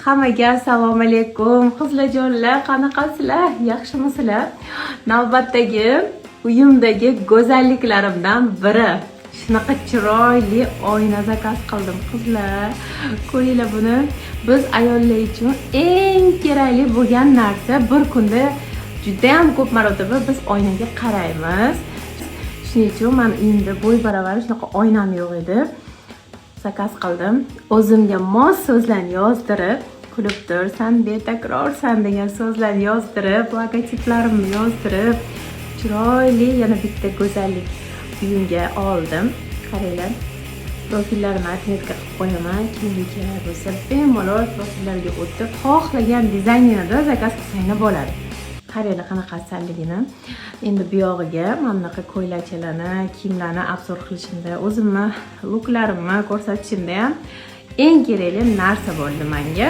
Hammaga assalomu alaykum. Qizlarjonlar, qanaqasizlar? Yaxshimisizlar? Navbatdagi uyimdagi go'zalliklarimdan biri. Shunaqa chiroyli oyna zakaz qildim, qizlar. Ko'ringlar buni. Biz ayollar uchun eng kerakli bo'lgan narsa, bir kunda juda ham ko'p marotaba biz oynaga qaraymiz. Shuning uchun men uyimda bo'y baravar shunaqa oynam yo'q edi. Zakaz qildim. O'zimga mos so'zlarni yozdirib, kulib tursan, betakrorsan degan so'zlarni yozdirib, logotiplarimni yozdirib, chiroyli yana bitta go'zallik uyimga oldim. Qaranglar. Profillarimni atmetka qilib qo'yaman. Kimga kerak bo'lsa, bemalol profillarga o'tib, xohlagan dizaynini zakaz qilsangiz bo'ladi. Qaranglar qanaqa asalligini. Endi bu yog'iga mana bunaqa ko'ylakchalarni, kiyimlarni obzor qilishimda, o'zimni luklarimni ko'rsatishimda ham eng kerakli narsa bo'ldi menga.